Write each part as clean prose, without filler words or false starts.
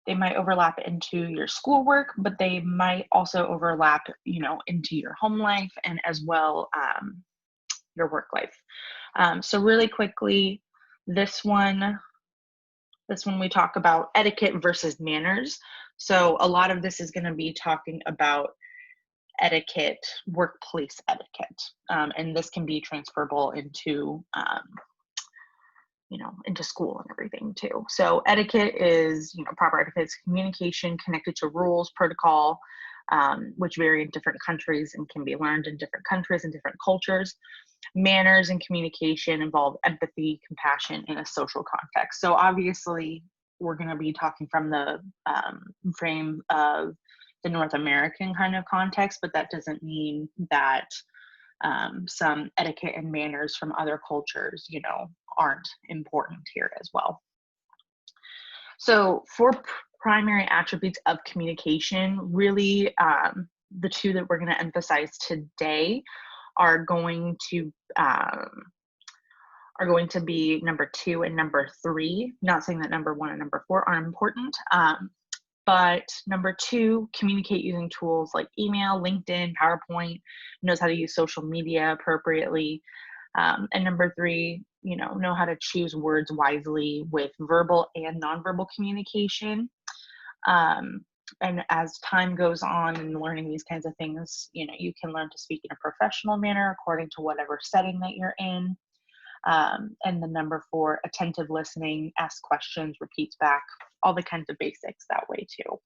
They might overlap into your schoolwork, but they might also overlap, into your home life and as well your work life. So really quickly, this one we talk about etiquette versus manners. So a lot of this is going to be talking about etiquette, workplace etiquette, and this can be transferable into into school and everything too. So etiquette is, proper etiquette is communication connected to rules, protocol, which vary in different countries and can be learned in different countries and different cultures. Manners and communication involve empathy, compassion in a social context. So obviously, we're going to be talking from the frame of the North American kind of context, but that doesn't mean that some etiquette and manners from other cultures, aren't important here as well. So for primary attributes of communication, really the two that we're going to emphasize today are going to be number 2 and number 3. Not saying that number 1 and number 4 are important, but number 2, communicate using tools like email, LinkedIn, PowerPoint, knows how to use social media appropriately. And number 3, know how to choose words wisely with verbal and nonverbal communication. And as time goes on and learning these kinds of things, you can learn to speak in a professional manner according to whatever setting that you're in. And the number 4, attentive listening, ask questions, repeats back, all the kinds of basics that way too.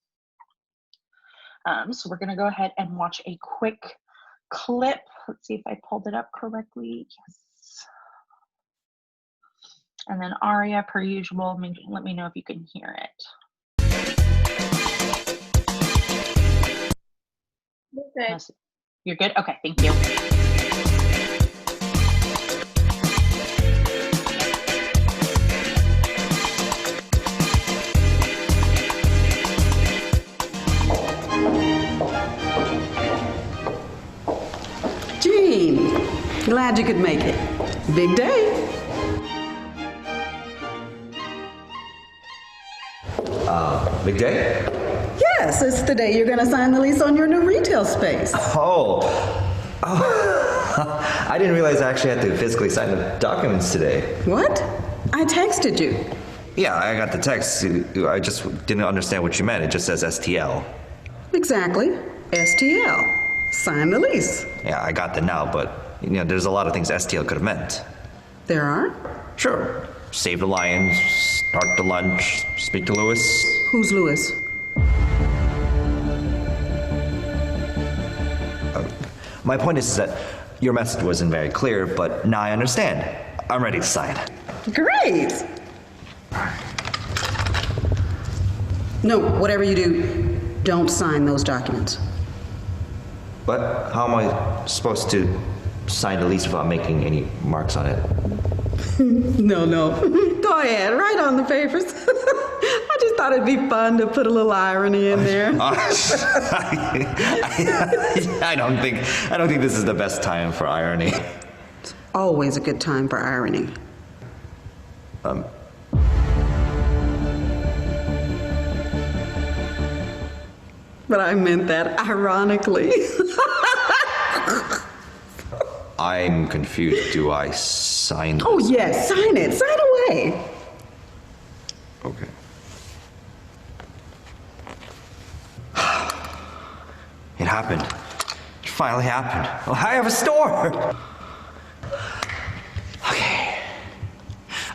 So we're going to go ahead and watch a quick clip. Let's see if I pulled it up correctly. Yes. And then Aria, per usual, let me know if you can hear it. You're good. You're good? Okay, thank you. Jean, glad you could make it. Big day. Big day? Yes, it's the day you're going to sign the lease on your new retail space. Oh. I didn't realize I actually had to physically sign the documents today. What? I texted you. Yeah, I got the text. I just didn't understand what you meant. It just says STL. Exactly. STL. Sign the lease. Yeah, I got that now, but there's a lot of things STL could have meant. There are? Sure. Save the lions, start the lunch, speak to Lewis. Who's Lewis? My point is that your message wasn't very clear, but now I understand. I'm ready to sign. Great! No, whatever you do, don't sign those documents. But how am I supposed to sign the lease without making any marks on it? No. Go ahead, write on the papers. I just thought it'd be fun to put a little irony in there. I don't think this is the best time for irony. It's always a good time for irony. But I meant that ironically. I'm confused. Do I sign this? Oh, yes, sign it. Sign away. Okay. It happened. It finally happened. Oh, I have a store. Okay.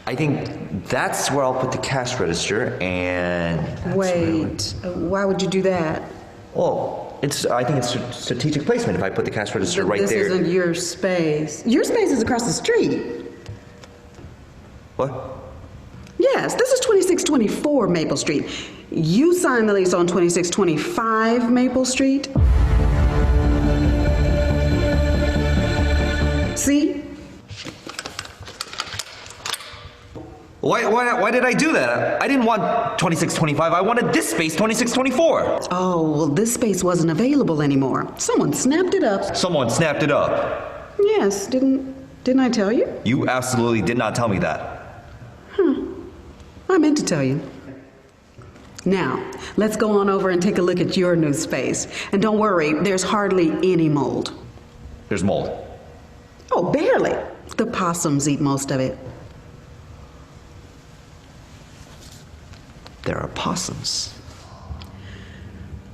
I think that's where I'll put the cash register and... Wait, why would you do that? Well, I think it's strategic placement if I put the cash register right there. This isn't your space. Your space is across the street. What? Yes, this is 2624 Maple Street. You signed the lease on 2625 Maple Street. See? Why did I do that? I didn't want 2625. I wanted this space, 2624. Oh, well, this space wasn't available anymore. Someone snapped it up. Someone snapped it up. Yes, didn't I tell you? You absolutely did not tell me that. I meant to tell you. Now, let's go on over and take a look at your new space. And don't worry, there's hardly any mold. There's mold. Oh, barely. The possums eat most of it. There are possums.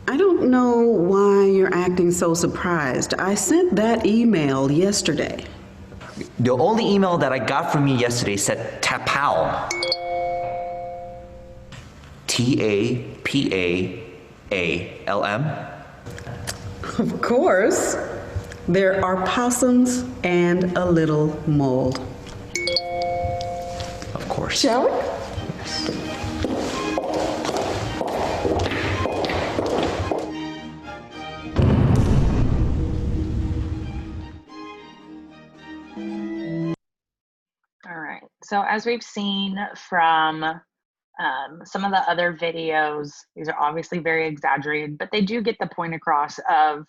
I don't know why you're acting so surprised. I sent that email yesterday. The only email that I got from you yesterday said Tapal. Tapalm. Of course. There are possums and a little mold. Of course. Shall we? All right. So as we've seen from some of the other videos, these are obviously very exaggerated, but they do get the point across of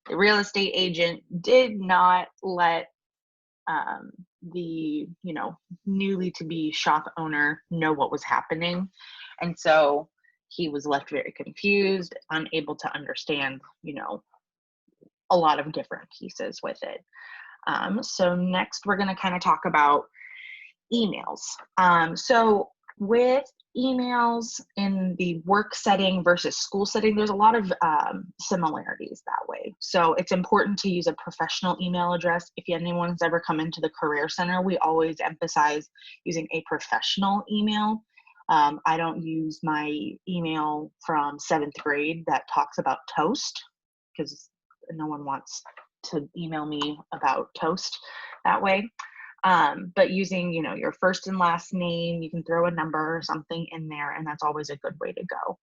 the real estate agent did not let the newly to be shop owner know what was happening, and so he was left very confused, unable to understand a lot of different pieces with it. So next we're going to kind of talk about emails. So with emails in the work setting versus school setting, there's a lot of similarities that way. So it's important to use a professional email address. If anyone's ever come into the Career Center, we always emphasize using a professional email. I don't use my email from 7th grade that talks about toast, because no one wants to email me about toast that way. But using, your first and last name, you can throw a number or something in there, and that's always a good way to go.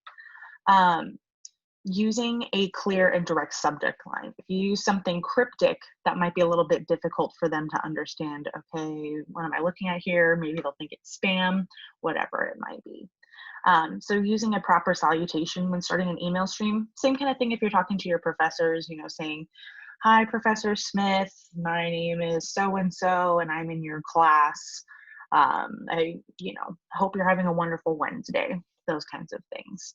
Using a clear and direct subject line. If you use something cryptic, that might be a little bit difficult for them to understand. Okay, what am I looking at here? Maybe they'll think it's spam, whatever it might be. So using a proper salutation when starting an email stream, same kind of thing if you're talking to your professors, saying, "Hi, Professor Smith, my name is so-and-so, and I'm in your class. I hope you're having a wonderful Wednesday," those kinds of things.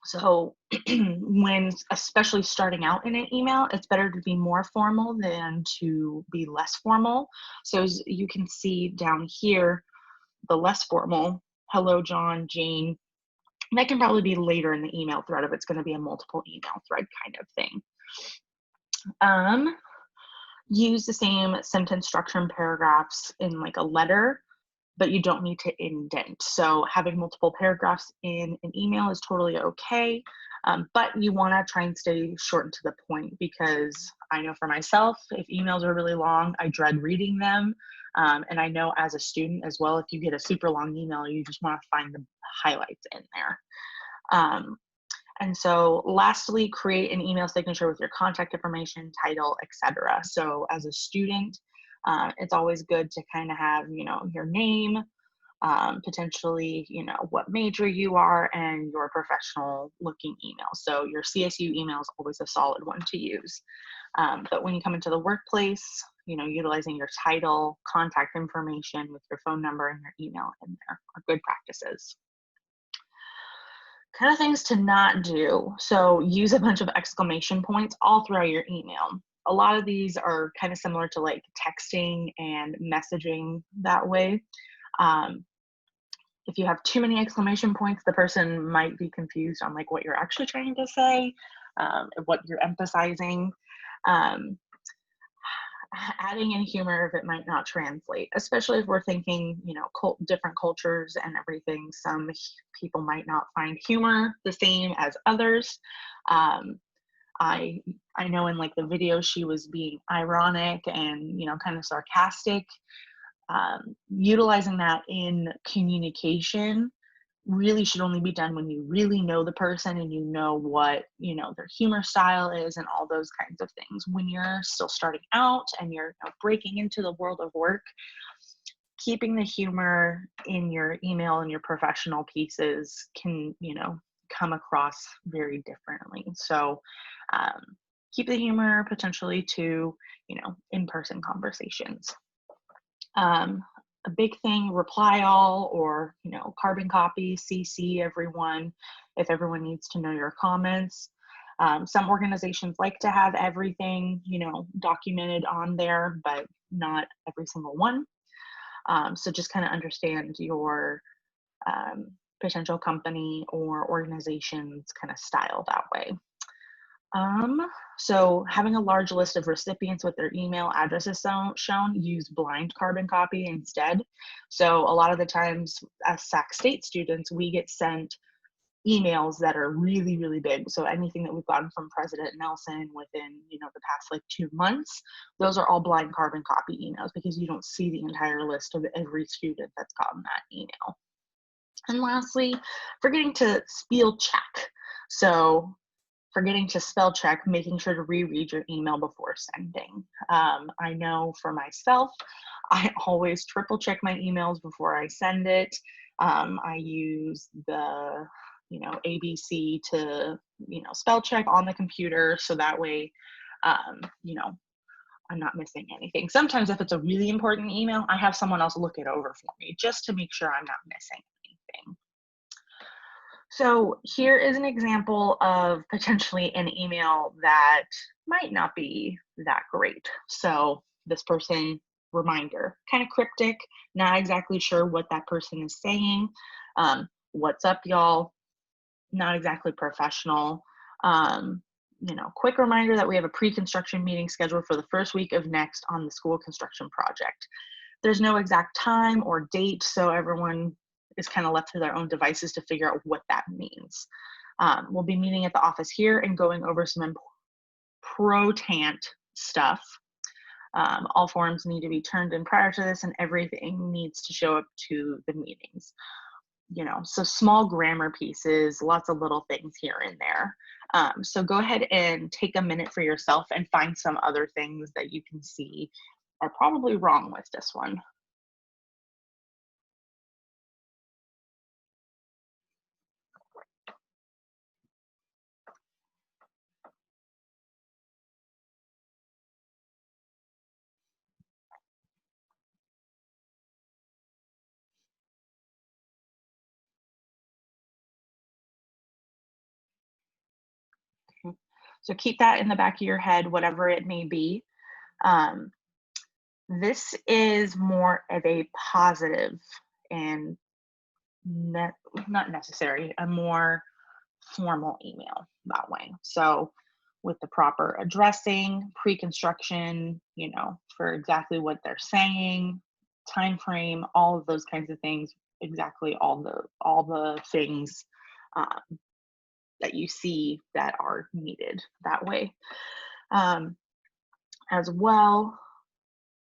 So when especially starting out in an email, it's better to be more formal than to be less formal. So as you can see down here, the less formal, "Hello, John, Jane," that can probably be later in the email thread if it's going to be a multiple email thread kind of thing. Use the same sentence structure and paragraphs in like a letter, but you don't need to indent. So having multiple paragraphs in an email is totally okay, but you want to try and stay short and to the point, because I know for myself, if emails are really long, I dread reading them. And I know as a student as well, if you get a super long email, you just want to find the highlights in there. And so lastly, create an email signature with your contact information, title, etc. So as a student, it's always good to kind of have, your name, potentially, what major you are, and your professional looking email. So your CSU email is always a solid one to use. But when you come into the workplace, utilizing your title, contact information with your phone number and your email in there are good practices. Kind of things to not do. So use a bunch of exclamation points all throughout your email. A lot of these are kind of similar to like texting and messaging that way. If you have too many exclamation points, the person might be confused on like what you're actually trying to say, what you're emphasizing. Adding in humor if it might not translate, especially if we're thinking, different cultures and everything. Some people might not find humor the same as others. I know in like the video, she was being ironic and, kind of sarcastic. Utilizing that in communication really should only be done when you really know the person and you know what their humor style is and all those kinds of things. When you're still starting out and you're breaking into the world of work, keeping the humor in your email and your professional pieces can come across very differently. So keep the humor potentially to in-person conversations. a big thing, reply all, or, you know, carbon copy, CC everyone if everyone needs to know your comments. Some organizations like to have everything, you know, documented on there, but not every single one. So just kind of understand your potential company or organization's kind of style that way. So having a large list of recipients with their email addresses shown, use blind carbon copy instead. So a lot of the times as Sac State students, we get sent emails that are really, really big. So anything that we've gotten from President Nelson within, you know, the past like 2 months, those are all blind carbon copy emails because you don't see the entire list of every student that's gotten that email. And lastly, forgetting to spell check. So forgetting to spell check, making sure to reread your email before sending. I know for myself, I always triple check my emails before I send it. I use the, you know, ABC to, you know, spell check on the computer. So that way, you know, I'm not missing anything. Sometimes if it's a really important email, I have someone else look it over for me just to make sure I'm not missing anything. So here is an example of potentially an email that might not be that great. So this person, reminder, kind of cryptic, not exactly sure what that person is saying. What's up, y'all? Not exactly professional. You know, quick reminder that we have a pre-construction meeting scheduled for the first week of next on the school construction project. There's no exact time or date, so everyone is kind of left to their own devices to figure out what that means. We'll be meeting at the office here and going over some pro-tant stuff. All forms need to be turned in prior to this and everything needs to show up to the meetings. You know, so small grammar pieces, lots of little things here and there. So go ahead and take a minute for yourself and find some other things that you can see are probably wrong with this one. So keep that in the back of your head, whatever it may be. This is more of a positive and not necessary, a more formal email that way. So with the proper addressing, pre-construction, you know, for exactly what they're saying, time frame, all of those kinds of things, exactly all the things that you see that are needed that way. As well,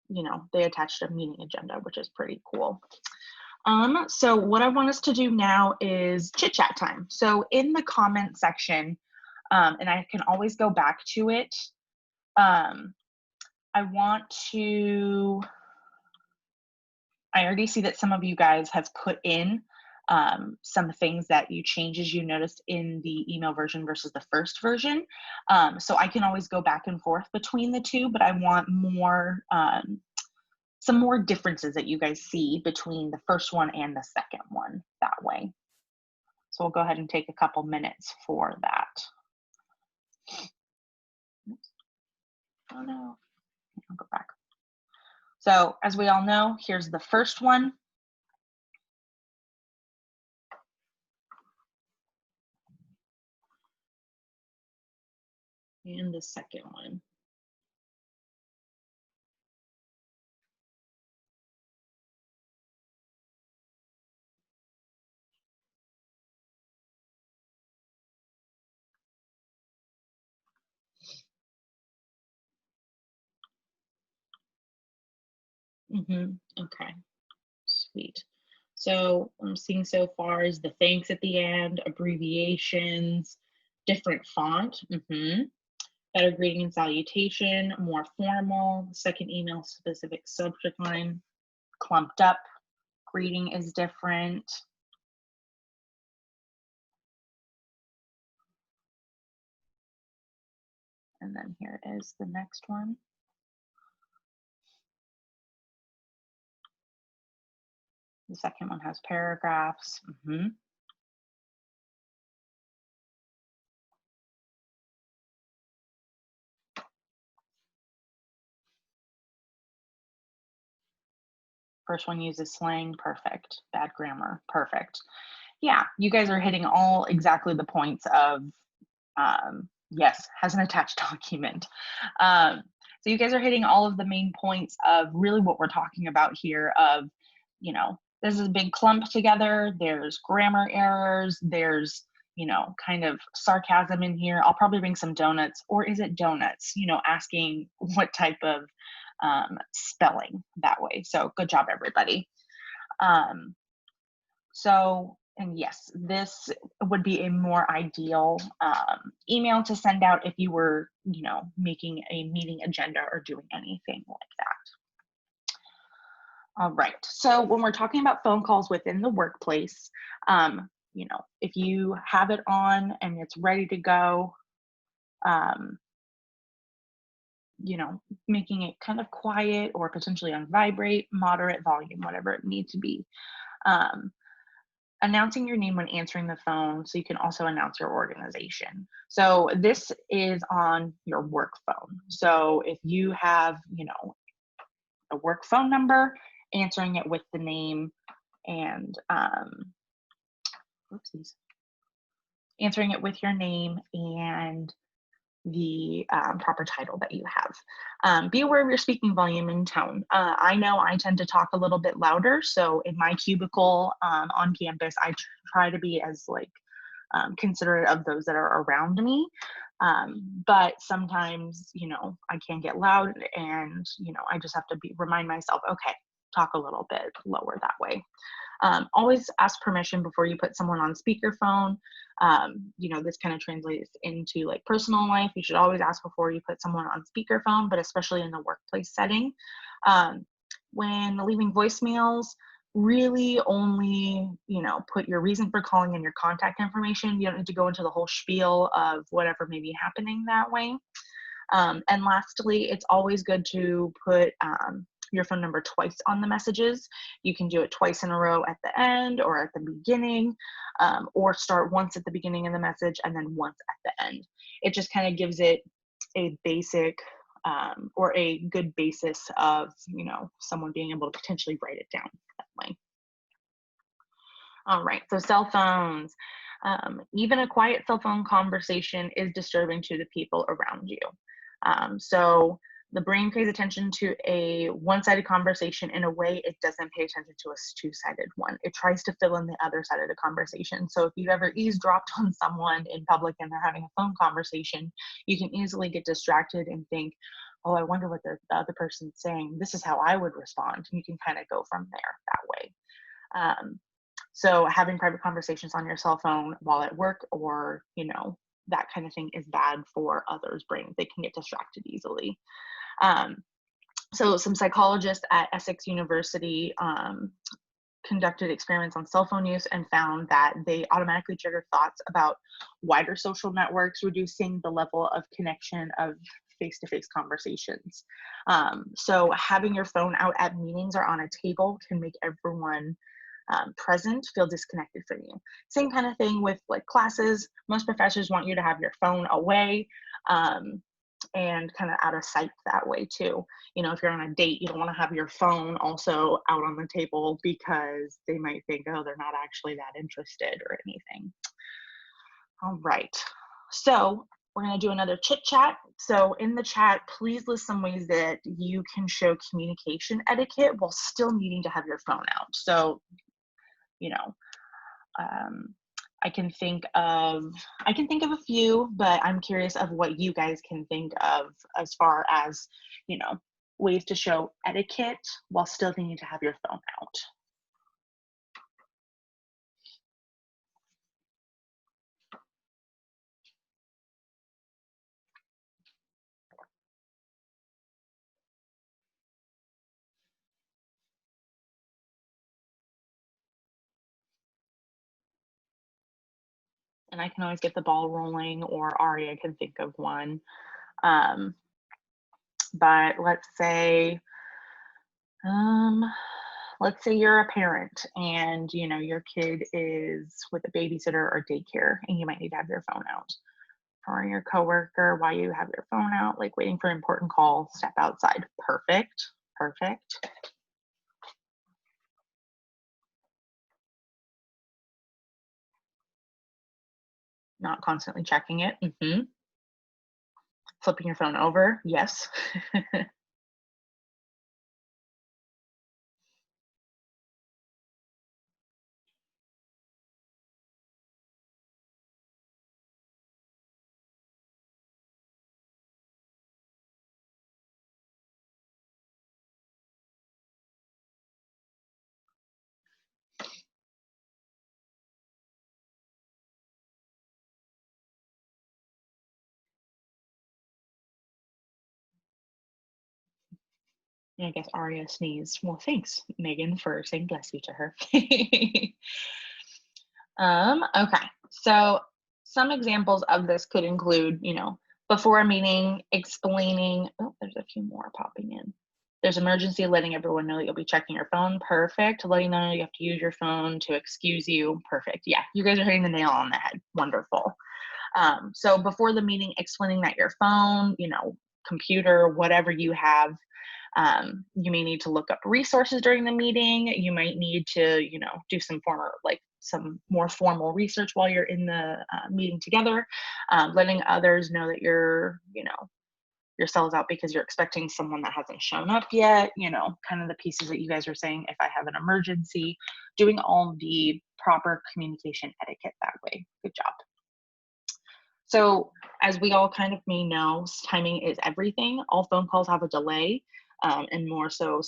you know, they attached a meeting agenda, which is pretty cool. So what I want us to do now is chit chat time. So in the comment section, and I can always go back to it. I already see that some of you guys have put in some things that changes you noticed in the email version versus the first version. So I can always go back and forth between the two, but I want more, some more differences that you guys see between the first one and the second one that way. So we'll go ahead and take a couple minutes for that. Oh no, I'll go back. So as we all know, here's the first one. And the second one. Okay, sweet. So what I'm seeing so far is the thanks at the end, abbreviations, different font, better greeting and salutation, more formal, second email specific subject line, clumped up, greeting is different. And then here is the next one. The second one has paragraphs. First one uses slang. Perfect. Bad grammar. Perfect. Yeah, you guys are hitting all exactly the points of, yes, has an attached document. So you guys are hitting all of the main points of really what we're talking about here of, you know, this is a big clump together. There's grammar errors. There's, you know, kind of sarcasm in here. I'll probably bring some donuts, or is it donuts? You know, asking what type of spelling that way. So good job, everybody. And yes, this would be a more ideal email to send out if you were, you know, making a meeting agenda or doing anything like that. All right, so when we're talking about phone calls within the workplace, you know, if you have it on and it's ready to go, you know, making it kind of quiet or potentially on vibrate, moderate volume, whatever it needs to be. Announcing your name when answering the phone, so you can also announce your organization. So this is on your work phone. So if you have, you know, a work phone number, answering it with the name and answering it with your name and the proper title that you have. Be aware of your speaking volume and tone. I know I tend to talk a little bit louder, so in my cubicle on campus, I try to be as like considerate of those that are around me. But sometimes, you know, I can get loud, and you know, I just have to remind myself, okay, talk a little bit lower that way. Always ask permission before you put someone on speakerphone. You know, this kind of translates into like personal life. You should always ask before you put someone on speakerphone, but especially in the workplace setting. When leaving voicemails, really only, you know, put your reason for calling and your contact information. You don't need to go into the whole spiel of whatever may be happening that way. And lastly, it's always good to put your phone number twice on the messages. You can do it twice in a row at the end or at the beginning, or start once at the beginning of the message and then once at the end. It just kind of gives it a basic or a good basis of, you know, someone being able to potentially write it down that way. All right, so cell phones. Even a quiet cell phone conversation is disturbing to the people around you. So the brain pays attention to a one-sided conversation in a way it doesn't pay attention to a two-sided one. It tries to fill in the other side of the conversation. So if you've ever eavesdropped on someone in public and they're having a phone conversation, you can easily get distracted and think, oh, I wonder what the other person's saying. This is how I would respond. And you can kind of go from there that way. So having private conversations on your cell phone while at work or, you know, that kind of thing is bad for others' brains. They can get distracted easily. So some psychologists at Essex University conducted experiments on cell phone use and found that they automatically trigger thoughts about wider social networks, reducing the level of connection of face-to-face conversations. So having your phone out at meetings or on a table can make everyone present feel disconnected from you. Same kind of thing with like classes. Most professors want you to have your phone away and kind of out of sight that way too. You know, if you're on a date, you don't want to have your phone also out on the table because they might think, oh, they're not actually that interested or anything. All right, so we're going to do another chit chat. So in the chat, please list some ways that you can show communication etiquette while still needing to have your phone out. So, you know, I can think of a few, but I'm curious of what you guys can think of as far as, you know, ways to show etiquette while still needing to have your phone out. And I can always get the ball rolling, or Aria can think of one. But let's say, let's say you're a parent and you know your kid is with a babysitter or daycare and you might need to have your phone out. Or your coworker while you have your phone out, like waiting for an important call, step outside. Perfect, perfect. Not constantly checking it. Flipping your phone over, yes. I guess Aria sneezed. Well, thanks, Megan, for saying bless you to her. Okay, so some examples of this could include, you know, before a meeting, explaining, oh, there's a few more popping in. There's emergency, letting everyone know that you'll be checking your phone. Perfect. Letting them know you have to use your phone to excuse you. Perfect. Yeah, you guys are hitting the nail on the head. Wonderful. So before the meeting, explaining that your phone, you know, computer, whatever you have, you may need to look up resources during the meeting. You might need to, you know, do some some more formal research while you're in the meeting together. Letting others know that you're, you know, your cell's out because you're expecting someone that hasn't shown up yet. You know, kind of the pieces that you guys are saying. If I have an emergency, doing all the proper communication etiquette that way. Good job. So as we all kind of may know, timing is everything. All phone calls have a delay, and more so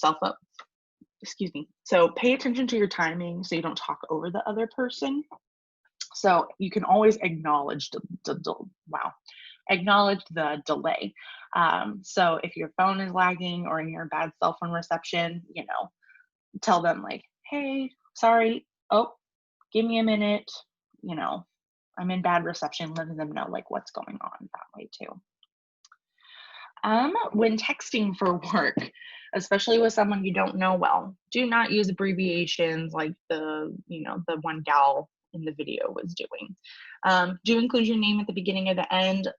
excuse me. So pay attention to your timing so you don't talk over the other person. So you can always acknowledge acknowledge the delay. So if your phone is lagging or in your bad cell phone reception, you know, tell them like, hey, sorry, oh, give me a minute, you know, I'm in bad reception, letting them know like what's going on that way too. When texting for work, especially with someone you don't know well, do not use abbreviations like the one gal in the video was doing. Do include your name at the beginning or the end,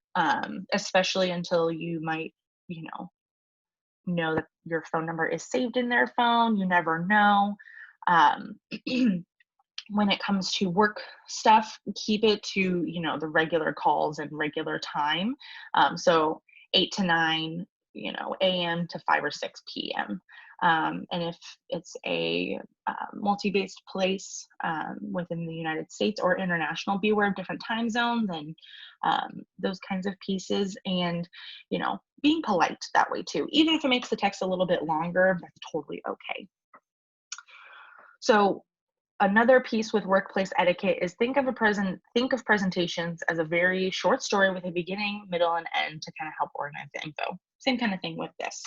especially until you might, you know that your phone number is saved in their phone. You never know. When it comes to work stuff, keep it to, you know, the regular calls and regular time. So 8 to 9, you know, a.m. to 5 or 6 p.m. And if it's a multi-based place within the United States or international, be aware of different time zones and those kinds of pieces. And, you know, being polite that way too. Even if it makes the text a little bit longer, that's totally okay. So another piece with workplace etiquette is think of presentations as a very short story with a beginning, middle, and end to kind of help organize the info. Same kind of thing with this.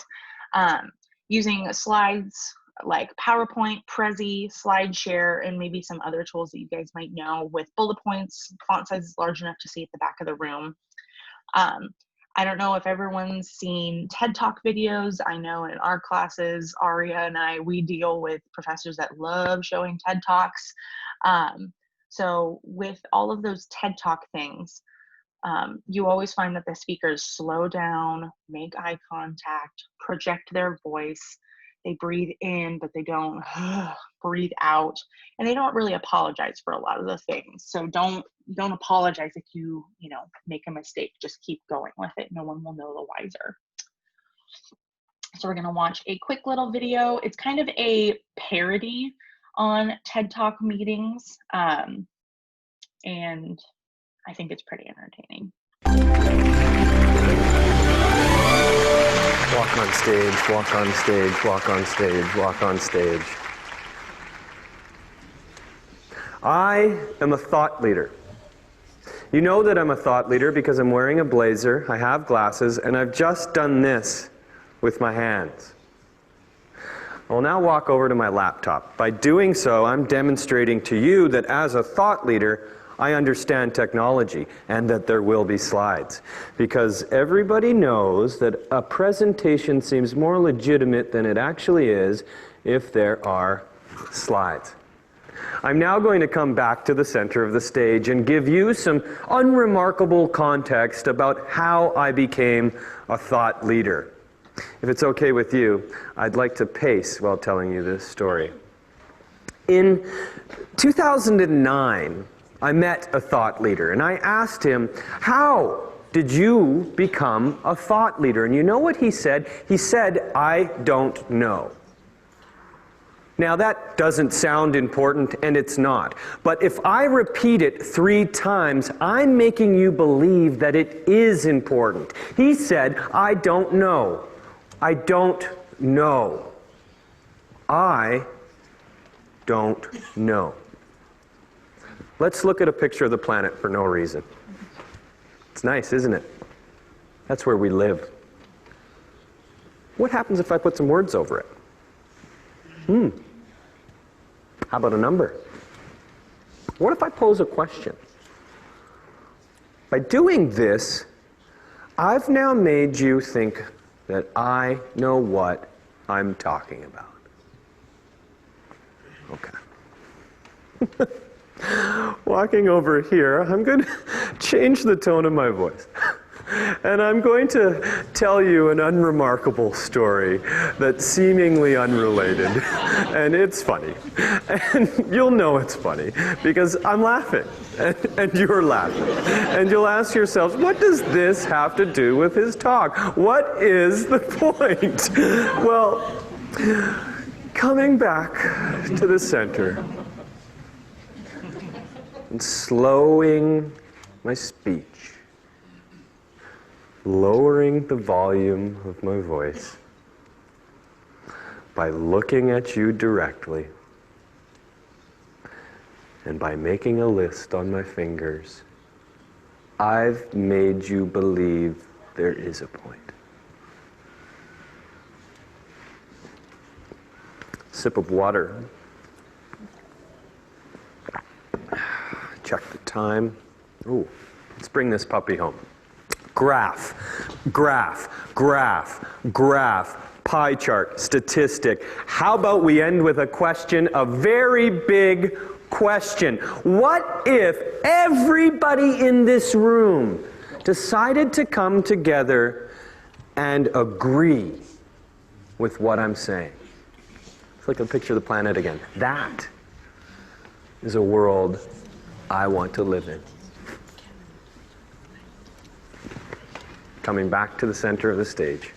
Using slides like PowerPoint, Prezi, SlideShare, and maybe some other tools that you guys might know with bullet points, font sizes large enough to see at the back of the room. I don't know if everyone's seen TED Talk videos. I know in our classes, Aria and I, we deal with professors that love showing TED Talks. So with all of those TED Talk things, you always find that the speakers slow down, make eye contact, project their voice. They breathe in, but they don't breathe out, and they don't really apologize for a lot of the things. So don't apologize if you make a mistake. Just keep going with it. No one will know the wiser. So we're going to watch a quick little video. It's kind of a parody on TED Talk meetings, and I think it's pretty entertaining. Walk on stage, walk on stage, walk on stage, walk on stage. I am a thought leader. You know that I'm a thought leader because I'm wearing a blazer, I have glasses, and I've just done this with my hands. I'll now walk over to my laptop. By doing so, I'm demonstrating to you that as a thought leader, I understand technology and that there will be slides. Because everybody knows that a presentation seems more legitimate than it actually is if there are slides. I'm now going to come back to the center of the stage and give you some unremarkable context about how I became a thought leader. If it's okay with you, I'd like to pace while telling you this story. In 2009, I met a thought leader, and I asked him, how did you become a thought leader? And you know what he said? He said, I don't know. Now that doesn't sound important, and it's not. But if I repeat it 3 times, I'm making you believe that it is important. He said, I don't know. I don't know. I don't know. Let's look at a picture of the planet for no reason. It's nice, isn't it? That's where we live. What happens if I put some words over it? How about a number? What if I pose a question? By doing this, I've now made you think that I know what I'm talking about. Okay. Walking over here, I'm going to change the tone of my voice. And I'm going to tell you an unremarkable story that's seemingly unrelated. And it's funny. And you'll know it's funny because I'm laughing. And you're laughing. And you'll ask yourselves, what does this have to do with his talk? What is the point? Well, coming back to the center and slowing my speech, lowering the volume of my voice by looking at you directly and by making a list on my fingers, I've made you believe there is a point. Sip of water. Check the time. Ooh, let's bring this puppy home. Graph, graph, graph, graph, pie chart, statistic. How about we end with a question, a very big question. What if everybody in this room decided to come together and agree with what I'm saying? Let's look at a picture of the planet again. That is a world I want to live in. Coming back to the center of the stage,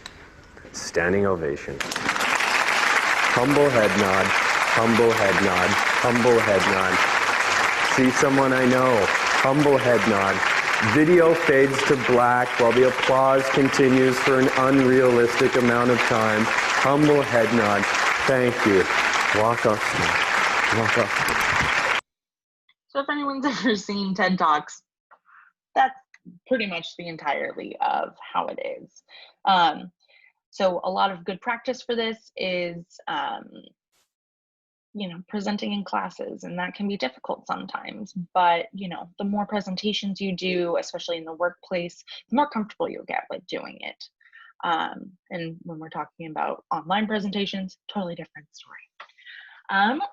standing ovation. Humble head nod, humble head nod, humble head nod. See someone I know, humble head nod. Video fades to black while the applause continues for an unrealistic amount of time. Humble head nod. Thank you. Walk off. Walk off. So if anyone's ever seen TED Talks, that's pretty much the entirety of how it is. So a lot of good practice for this is, presenting in classes, and that can be difficult sometimes. But, the more presentations you do, especially in the workplace, the more comfortable you'll get with doing it. And when we're talking about online presentations, totally different story.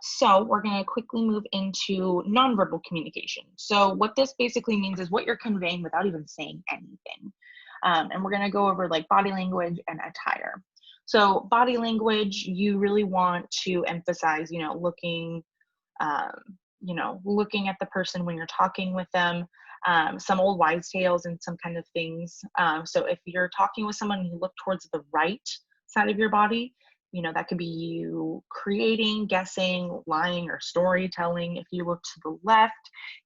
So we're going to quickly move into nonverbal communication. So what this basically means is what you're conveying without even saying anything. And we're going to go over like body language and attire. So body language, you really want to emphasize, looking at the person when you're talking with them. Some old wives' tales and some kind of things. So if you're talking with someone and you look towards the right side of your body, that could be you creating, guessing, lying, or storytelling. If you look to the left,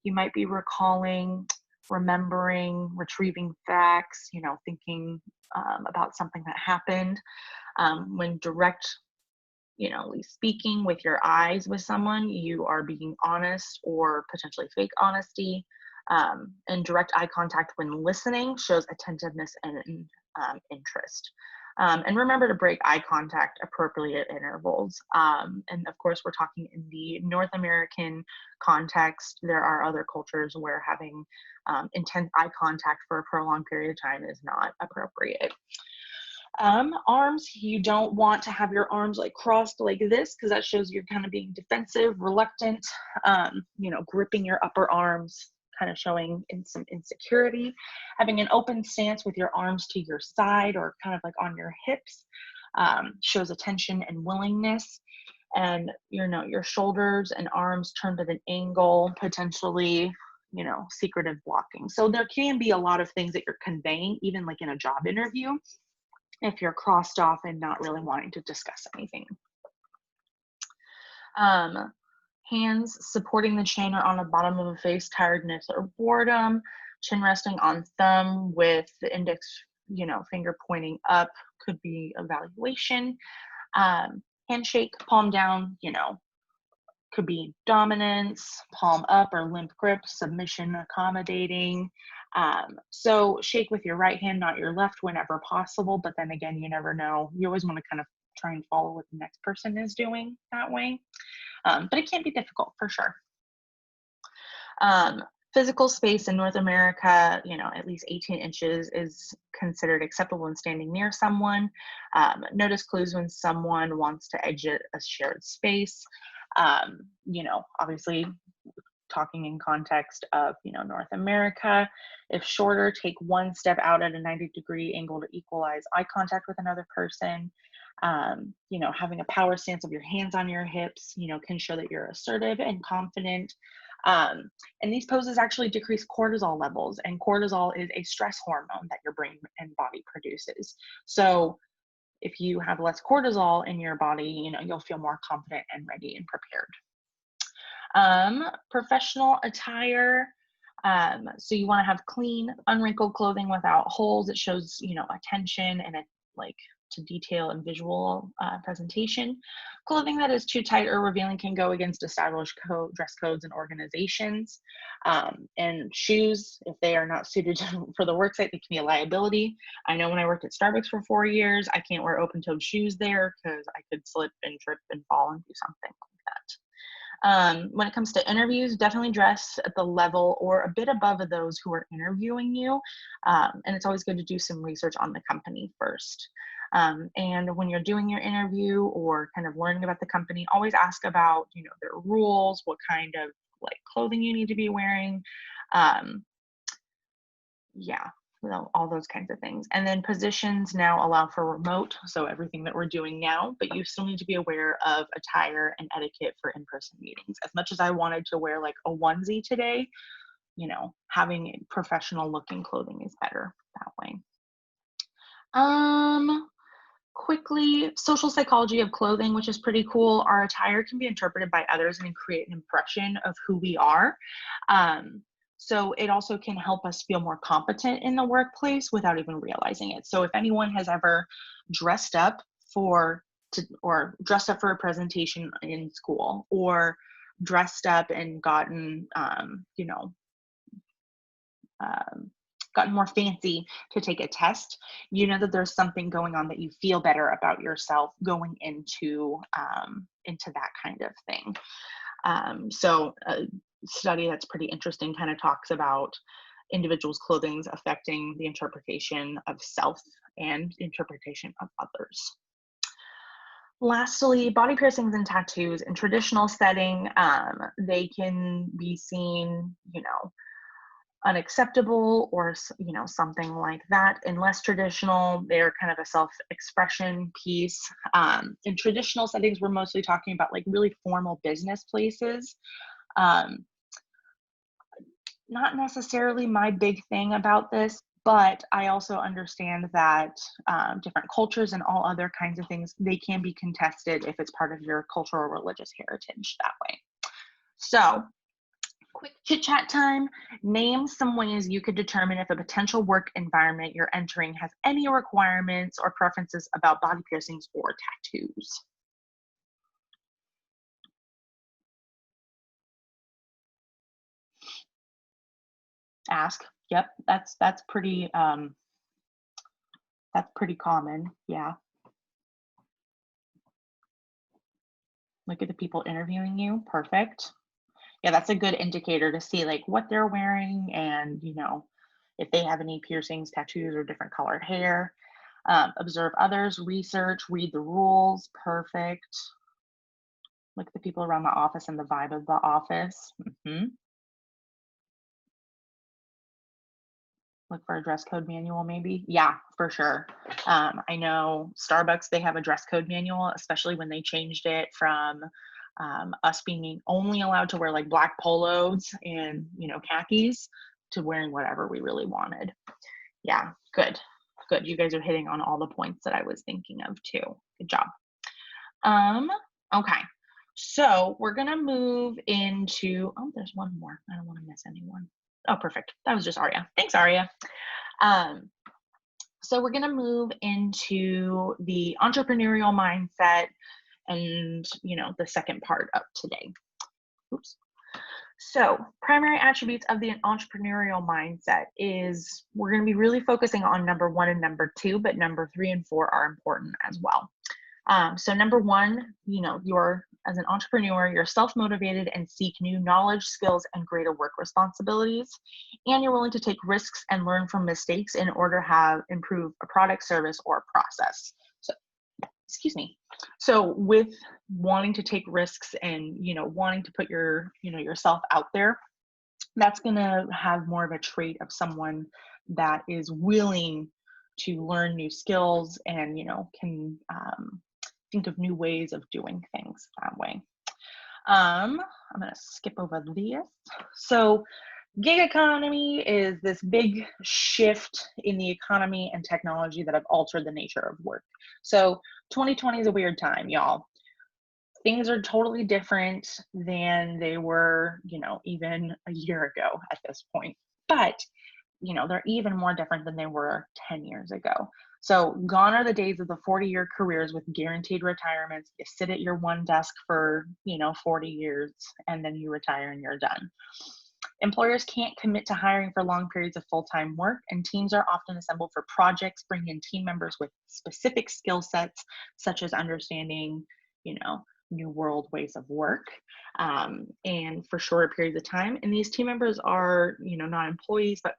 you might be recalling, remembering, retrieving facts, thinking about something that happened. When directly speaking with your eyes with someone, you are being honest or potentially fake honesty. And direct eye contact when listening shows attentiveness and interest. And remember to break eye contact appropriately at intervals. And of course, we're talking in the North American context. There are other cultures where having intense eye contact for a prolonged period of time is not appropriate. Arms, you don't want to have your arms like crossed like this, because that shows you're kind of being defensive, reluctant, gripping your upper arms, kind of showing some insecurity. Having an open stance with your arms to your side or kind of like on your hips shows attention and willingness. And your shoulders and arms turned at an angle, potentially secretive blocking. So there can be a lot of things that you're conveying, even like in a job interview, if you're crossed off and not really wanting to discuss anything. Hands supporting the chin or on the bottom of the face, tiredness or boredom. Chin resting on thumb with the index, finger pointing up could be evaluation. Handshake, palm down, could be dominance, palm up or limp grip, submission, accommodating. So shake with your right hand, not your left whenever possible, but then again, you never know. You always want to kind of try and follow what the next person is doing that way. But it can be difficult for sure. Physical space in North America, at least 18 inches is considered acceptable when standing near someone. Notice clues when someone wants to exit a shared space. Obviously talking in context of, North America. If shorter, take one step out at a 90-degree angle to equalize eye contact with another person. Having a power stance of your hands on your hips, can show that you're assertive and confident. And these poses actually decrease cortisol levels, and cortisol is a stress hormone that your brain and body produces. So if you have less cortisol in your body, you'll feel more confident and ready and prepared. Professional attire. So you want to have clean, unwrinkled clothing without holes. It shows, attention and to detail and visual presentation. Clothing that is too tight or revealing can go against established dress codes and organizations. And shoes, if they are not suited for the worksite, they can be a liability. I know when I worked at Starbucks for 4 years, I can't wear open-toed shoes there because I could slip and trip and fall and do something like that. When it comes to interviews, definitely dress at the level or a bit above of those who are interviewing you. And it's always good to do some research on the company first. And when you're doing your interview or kind of learning about the company, always ask about, their rules, what kind of clothing you need to be wearing. All those kinds of things. And then positions now allow for remote. So everything that we're doing now, but you still need to be aware of attire and etiquette for in-person meetings. As much as I wanted to wear a onesie today, having professional looking clothing is better that way. Quickly, social psychology of clothing, which is pretty cool. Our attire can be interpreted by others and create an impression of who we are. So it also can help us feel more competent in the workplace without even realizing it. So if anyone has ever dressed up for a presentation in school, or dressed up and gotten more fancy to take a test, that there's something going on that you feel better about yourself going into that kind of thing. So a study that's pretty interesting kind of talks about individuals' clothing affecting the interpretation of self and interpretation of others. Lastly, body piercings and tattoos in traditional setting, they can be seen, unacceptable or, something like that. In less traditional, they're kind of a self-expression piece. In traditional settings, we're mostly talking about really formal business places. Not necessarily my big thing about this, but I also understand that different cultures and all other kinds of things, they can be contested if it's part of your cultural or religious heritage that way. So, quick chit chat time. Name some ways you could determine if a potential work environment you're entering has any requirements or preferences about body piercings or tattoos. Ask. Yep, that's pretty common. Yeah. Look at the people interviewing you. Perfect. Yeah, that's a good indicator to see what they're wearing and, if they have any piercings, tattoos, or different colored hair. Observe others, research, read the rules. Perfect. Look at the people around the office and the vibe of the office. Look for a dress code manual, maybe. Yeah, for sure. I know Starbucks, they have a dress code manual, especially when they changed it from us being only allowed to wear like black polos and, khakis to wearing whatever we really wanted. Yeah, good. Good. You guys are hitting on all the points that I was thinking of too. Good job. Okay. So we're gonna move into, oh, there's one more. I don't want to miss anyone. Oh, perfect. That was just Aria. Thanks, Aria. So we're gonna move into the entrepreneurial mindset and, the second part of today. Oops. So primary attributes of the entrepreneurial mindset is we're going to be really focusing on number 1 and number 2, but number 3 and 4 are important as well. So number 1, you're, as an entrepreneur, you're self-motivated and seek new knowledge, skills, and greater work responsibilities. And you're willing to take risks and learn from mistakes in order to improve a product, service, or process. So, excuse me. So with wanting to take risks and, wanting to put yourself out there, that's going to have more of a trait of someone that is willing to learn new skills and, can think of new ways of doing things that way. I'm going to skip over this. So gig economy is this big shift in the economy and technology that have altered the nature of work. So 2020 is a weird time, y'all. Things are totally different than they were, even a year ago at this point. But, they're even more different than they were 10 years ago. So gone are the days of the 40-year careers with guaranteed retirements. You sit at your one desk for, 40 years and then you retire and you're done. Employers can't commit to hiring for long periods of full-time work, and teams are often assembled for projects, bringing in team members with specific skill sets, such as understanding, new world ways of work, and for shorter periods of time. And these team members are, not employees, but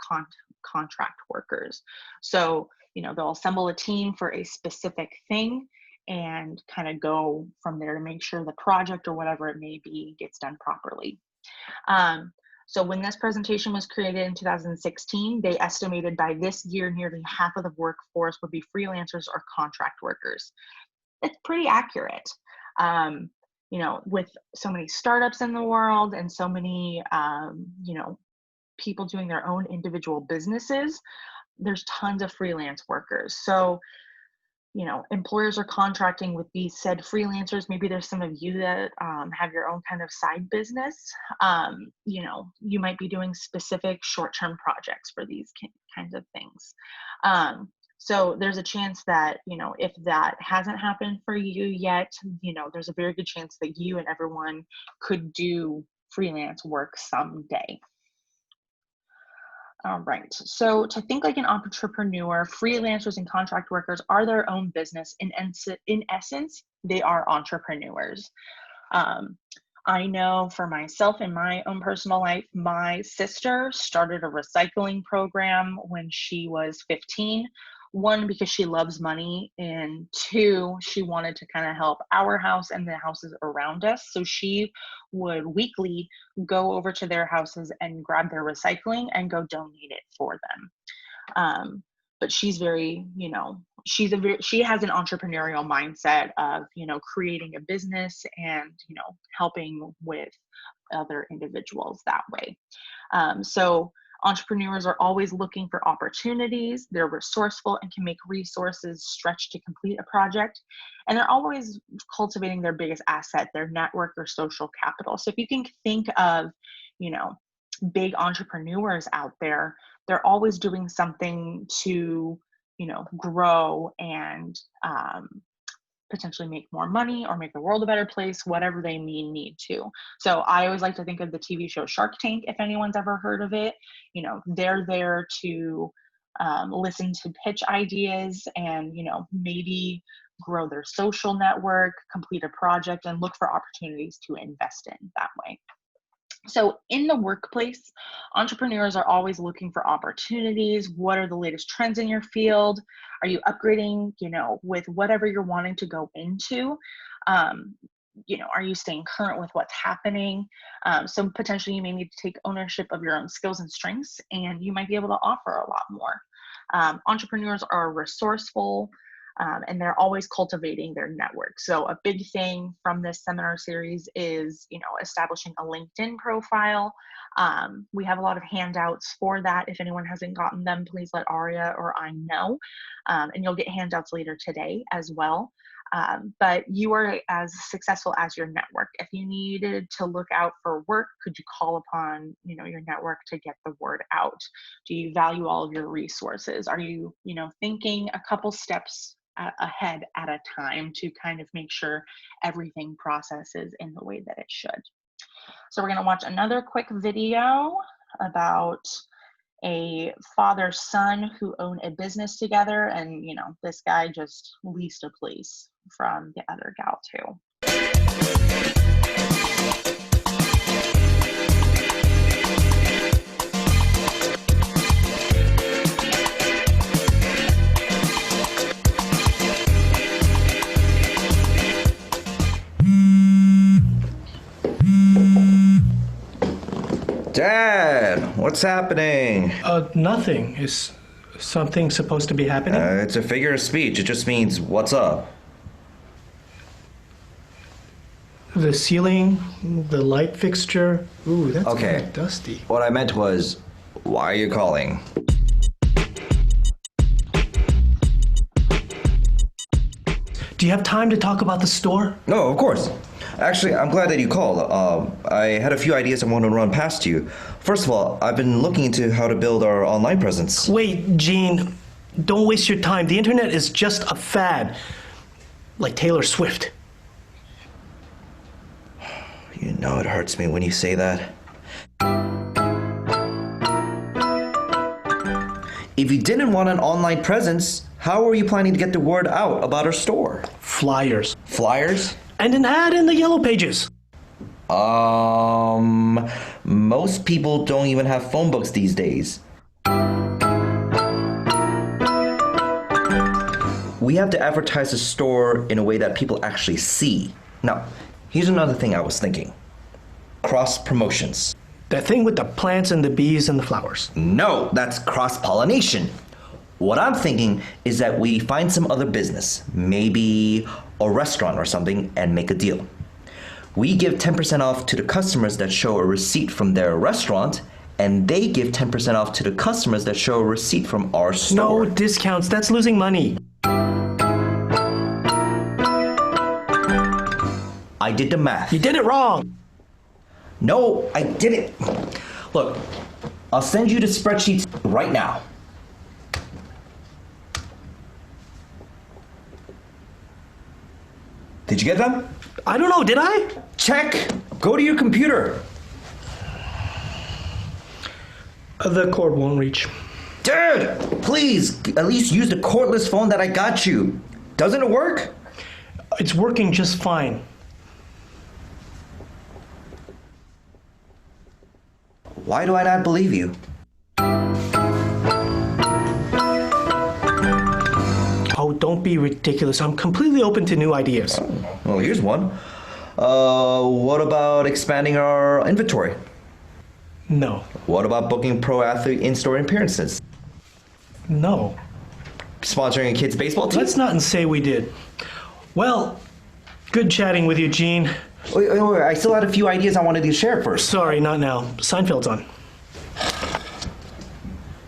contract workers. So, they'll assemble a team for a specific thing and kind of go from there to make sure the project or whatever it may be gets done properly. So when this presentation was created in 2016, they estimated by this year, nearly half of the workforce would be freelancers or contract workers. It's pretty accurate. With so many startups in the world and so many, people doing their own individual businesses, there's tons of freelance workers. So, employers are contracting with these said freelancers. Maybe there's some of you that have your own kind of side business. You might be doing specific short-term projects for these kinds of things. So there's a chance that, if that hasn't happened for you yet, there's a very good chance that you and everyone could do freelance work someday. All right, so to think like an entrepreneur, freelancers and contract workers are their own business. In essence, they are entrepreneurs. I know for myself in my own personal life, my sister started a recycling program when she was 15. 1, because she loves money, and 2, she wanted to kind of help our house and the houses around us. So she would weekly go over to their houses and grab their recycling and go donate it for them. But she's very, she has an entrepreneurial mindset of, creating a business and, helping with other individuals that way. So entrepreneurs are always looking for opportunities. They're resourceful and can make resources stretch to complete a project. And they're always cultivating their biggest asset, their network or social capital. So if you can think of, big entrepreneurs out there, they're always doing something to, grow and potentially make more money or make the world a better place, whatever they need to. So I always like to think of the TV show Shark Tank, if anyone's ever heard of it. They're there to listen to pitch ideas and, maybe grow their social network, complete a project, and look for opportunities to invest in that way. So in the workplace, entrepreneurs are always looking for opportunities. What are the latest trends in your field? Are you upgrading, with whatever you're wanting to go into? Um, are you staying current with what's happening? So potentially you may need to take ownership of your own skills and strengths, and you might be able to offer a lot more. Entrepreneurs are resourceful, and they're always cultivating their network. So a big thing from this seminar series is, establishing a LinkedIn profile. We have a lot of handouts for that. If anyone hasn't gotten them, please let Aria or I know. And you'll get handouts later today as well. But you are as successful as your network. If you needed to look out for work, could you call upon, your network to get the word out? Do you value all of your resources? Are you, thinking a couple steps ahead at a time to kind of make sure everything processes in the way that it should? So we're going to watch another quick video about a father-son who own a business together, and this guy just leased a place from the other gal too. Dad, what's happening? Nothing. Is something supposed to be happening? It's a figure of speech. It just means, what's up? The ceiling, the light fixture. Ooh, that's Okay. kind of dusty. What I meant was, why are you calling? Do you have time to talk about the store? No, of course. Actually, I'm glad that you called. I had a few ideas I want to run past you. First of all, I've been looking into how to build our online presence. Wait, Gene, don't waste your time. The internet is just a fad. Like Taylor Swift. You know it hurts me when you say that. If you didn't want an online presence, how are you planning to get the word out about our store? Flyers. Flyers? And an ad in the yellow pages. Most people don't even have phone books these days. We have to advertise the store in a way that people actually see. Now, here's another thing I was thinking. Cross promotions. That thing with the plants and the bees and the flowers. No, that's cross-pollination. What I'm thinking is that we find some other business, maybe a restaurant or something, and make a deal. We give 10% off to the customers that show a receipt from their restaurant, and they give 10% off to the customers that show a receipt from our store. No discounts. That's losing money. I did the math. You did it wrong. No, I didn't. Look, I'll send you the spreadsheets right now. Did you get them? I don't know, did I? Check. Go to your computer. The cord won't reach. Dude, please, at least use the cordless phone that I got you. Doesn't it work? It's working just fine. Why do I not believe you? Oh, don't be ridiculous. I'm completely open to new ideas. Well, here's one. What about expanding our inventory? No. What about booking pro athlete in-store appearances? No. Sponsoring a kid's baseball team? Let's not say we did. Well, good chatting with you, Gene. Wait, I still had a few ideas I wanted to share first. Sorry, not now. Seinfeld's on.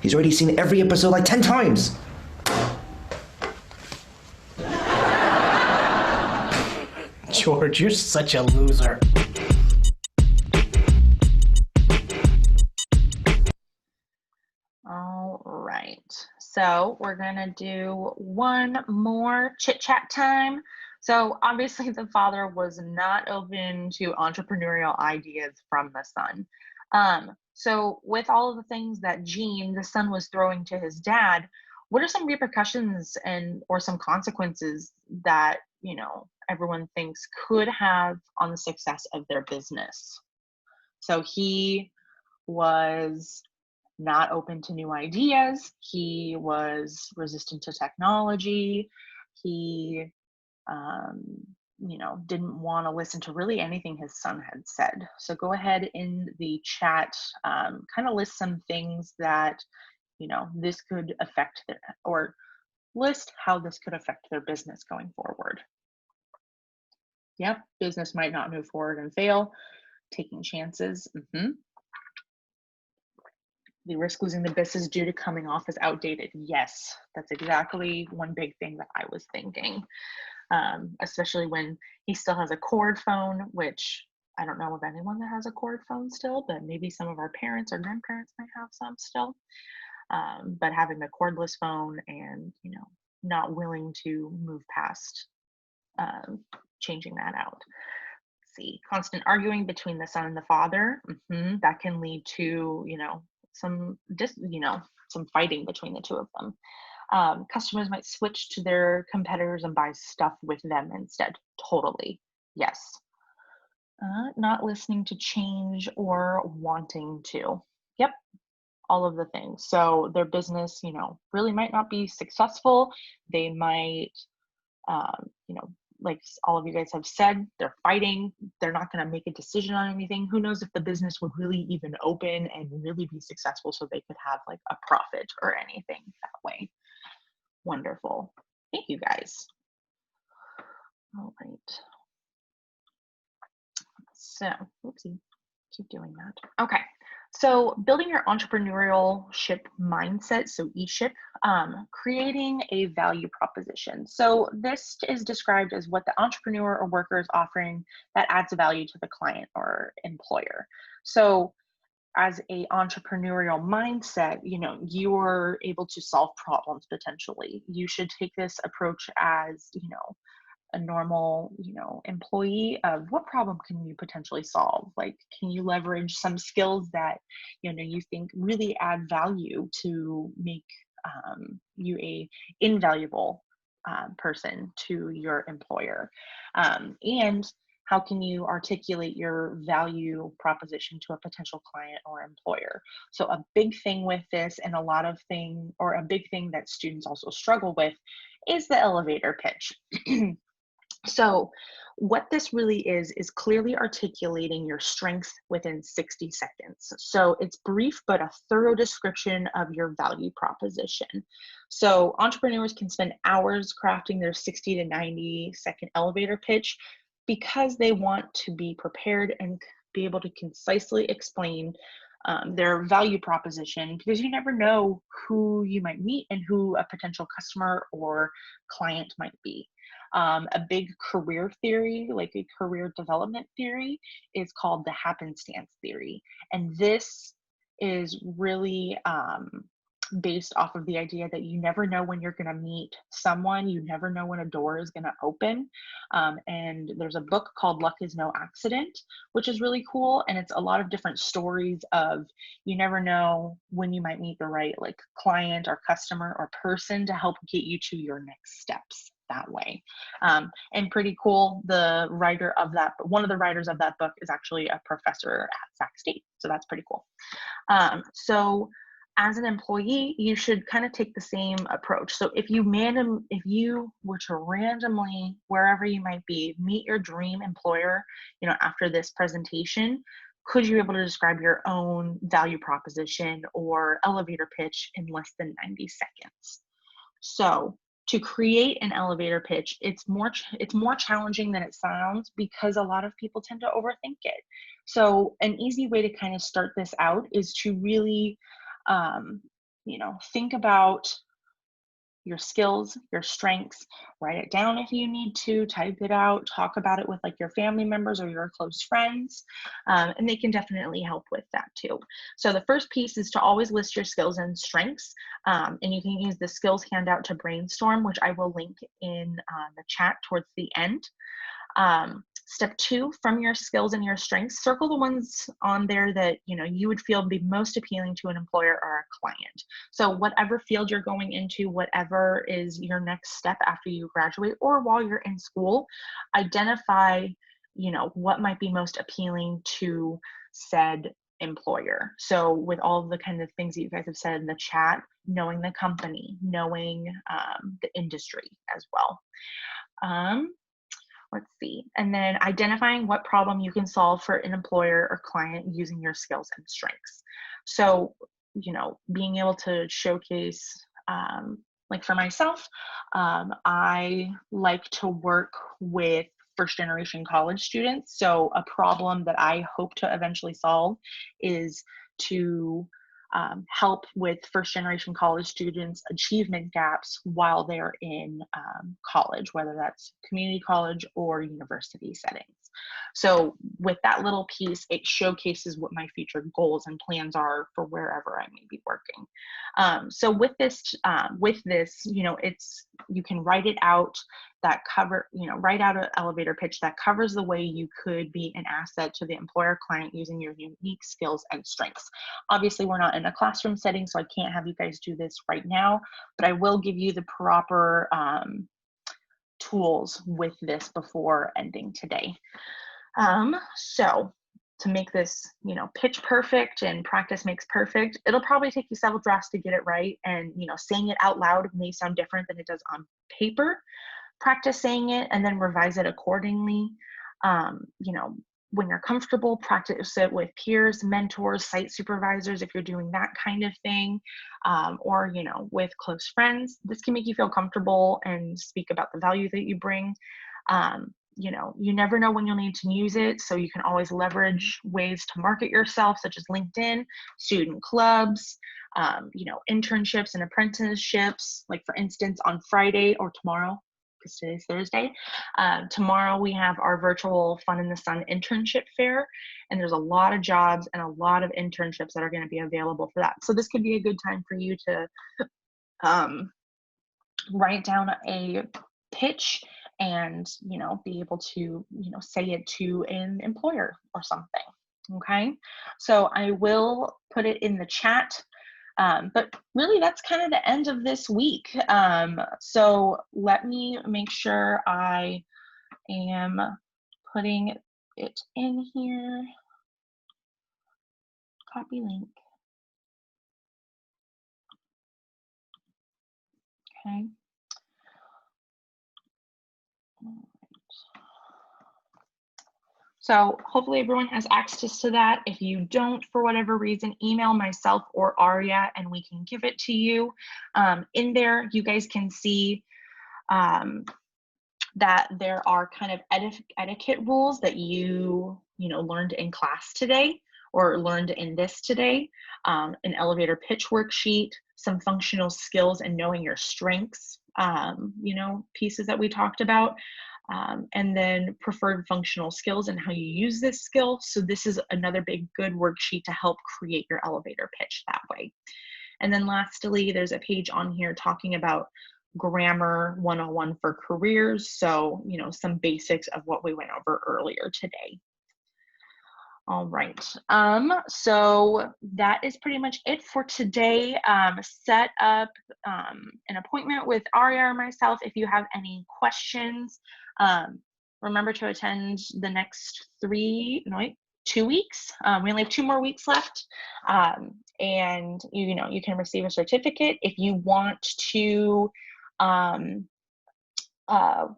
He's already seen every episode like 10 times. George, you're such a loser. All right, so we're gonna do one more chit chat time. So obviously the father was not open to entrepreneurial ideas from the son. So with all of the things that Gene, the son, was throwing to his dad, what are some repercussions or some consequences that, everyone thinks could have on the success of their business? So he was not open to new ideas. He was resistant to technology. He, um, didn't want to listen to really anything his son had said. So go ahead in the chat, kind of list some things that, this could affect their, or list how this could affect their business going forward. Yep, business might not move forward and fail. Taking chances. The risk losing the business due to coming off as outdated. Yes, that's exactly one big thing that I was thinking. Especially when he still has a cord phone, which I don't know of anyone that has a cord phone still, but maybe some of our parents or grandparents might have some still. But having the cordless phone and, not willing to move past changing that out. Let's see, constant arguing between the son and the father. That can lead to, some fighting between the two of them. Customers might switch to their competitors and buy stuff with them instead. Totally. Yes. Not listening to change or wanting to. Yep. All of the things. So their business, really might not be successful. They might, like all of you guys have said, they're fighting. They're not going to make a decision on anything. Who knows if the business would really even open and really be successful so they could have like a profit or anything that way. Wonderful. Thank you guys. All right. So, oopsie, keep doing that. Okay. So building your entrepreneurship mindset, so E-ship, creating a value proposition. So this is described as what the entrepreneur or worker is offering that adds value to the client or employer. So as a entrepreneurial mindset, you're able to solve problems potentially. You should take this approach as, a normal, employee of what problem can you potentially solve? Like, can you leverage some skills that, you think really add value to make you a invaluable person to your employer? And how can you articulate your value proposition to a potential client or employer? So a big thing with this, and a big thing that students also struggle with, is the elevator pitch. So what this really is clearly articulating your strengths within 60 seconds. So it's brief, but a thorough description of your value proposition. So entrepreneurs can spend hours crafting their 60 to 90 second elevator pitch because they want to be prepared and be able to concisely explain their value proposition, because you never know who you might meet and who a potential customer or client might be. A big career theory, like a career development theory, is called the happenstance theory. And this is really based off of the idea that you never know when you're going to meet someone. You never know when a door is going to open. And there's a book called Luck is No Accident, which is really cool. And it's a lot of different stories of, you never know when you might meet the right client or customer or person to help get you to your next steps that way. And pretty cool, one of the writers of that book is actually a professor at Sac State. So that's pretty cool. So as an employee, you should kind of take the same approach. So if you were to randomly, wherever you might be, meet your dream employer, after this presentation, could you be able to describe your own value proposition or elevator pitch in less than 90 seconds? So to create an elevator pitch, it's more challenging than it sounds, because a lot of people tend to overthink it. So an easy way to kind of start this out is to really think about your skills, your strengths, write it down if you need to, type it out, talk about it with your family members or your close friends, and they can definitely help with that too. So the first piece is to always list your skills and strengths, and you can use the skills handout to brainstorm, which I will link in the chat towards the end. Step 2, from your skills and your strengths, circle the ones on there that you would feel be most appealing to an employer or a client. So whatever field you're going into, whatever is your next step after you graduate or while you're in school, identify what might be most appealing to said employer. So with all the kind of things that you guys have said in the chat, knowing the company, knowing the industry as well. Let's see. And then identifying what problem you can solve for an employer or client using your skills and strengths. So, you know, being able to showcase, like for myself, I like to work with first generation college students. So a problem that I hope to eventually solve is to help with first generation college students' achievement gaps while they're in college, whether that's community college or university settings. So with that little piece, it showcases what my future goals and plans are for wherever I may be working. So with this, you know, you can write it out, write out an elevator pitch that covers the way you could be an asset to the employer client using your unique skills and strengths. Obviously, we're not in a classroom setting, so I can't have you guys do this right now, but I will give you the proper tools with this before ending today. So to make this, you know, pitch perfect and practice makes perfect, it'll probably take you several drafts to get it right. And, you know, saying it out loud may sound different than it does on paper. Practice saying it and then revise it accordingly. You know, when you're comfortable, practice it with peers, mentors, site supervisors, if you're doing that kind of thing, or, you know, with close friends. This can make you feel comfortable and speak about the value that you bring. You know, you never know when you'll need to use it, so you can always leverage ways to market yourself, such as LinkedIn, student clubs, you know, internships and apprenticeships. Like for instance, on Friday or tomorrow, because today's Thursday, tomorrow we have our virtual Fun in the Sun internship fair, and there's a lot of jobs and a lot of internships that are going to be available for that. So this could be a good time for you to write down a pitch and, you know, be able to, you know, say it to an employer or something. Okay, so I will put it in the chat. But really, that's kind of the end of this week. So let me make sure I am putting it in here. Copy link. Okay. So hopefully everyone has access to that. If you don't, for whatever reason, email myself or Aria and we can give it to you. In there, you guys can see that there are kind of etiquette rules that you learned in class today or learned in this today. An elevator pitch worksheet, some functional skills and knowing your strengths, pieces that we talked about. And then preferred functional skills and how you use this skill. So this is another big good worksheet to help create your elevator pitch that way. And then lastly, there's a page on here talking about grammar 101 for careers. So, some basics of what we went over earlier today. All right, so that is pretty much it for today. Set up an appointment with Aria or myself if you have any questions. Remember to attend the next 2 weeks. We only have 2 more weeks left, and you can receive a certificate. If you want to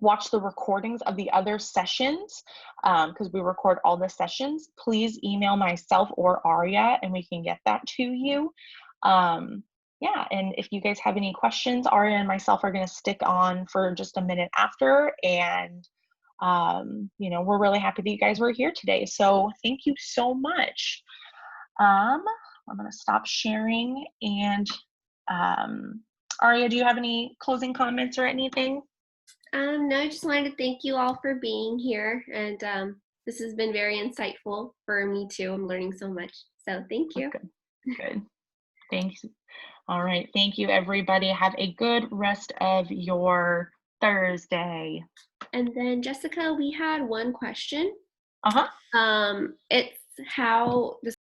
watch the recordings of the other sessions, because we record all the sessions, please email myself or Aria and we can get that to you. Yeah, and if you guys have any questions, Aria and myself are going to stick on for just a minute after, and we're really happy that you guys were here today. So thank you so much. I'm going to stop sharing, and Aria, do you have any closing comments or anything? No, I just wanted to thank you all for being here, and this has been very insightful for me too. I'm learning so much, so thank you. Good. Thanks. All right, thank you everybody. Have a good rest of your Thursday. And then Jessica, we had one question. It's It's how the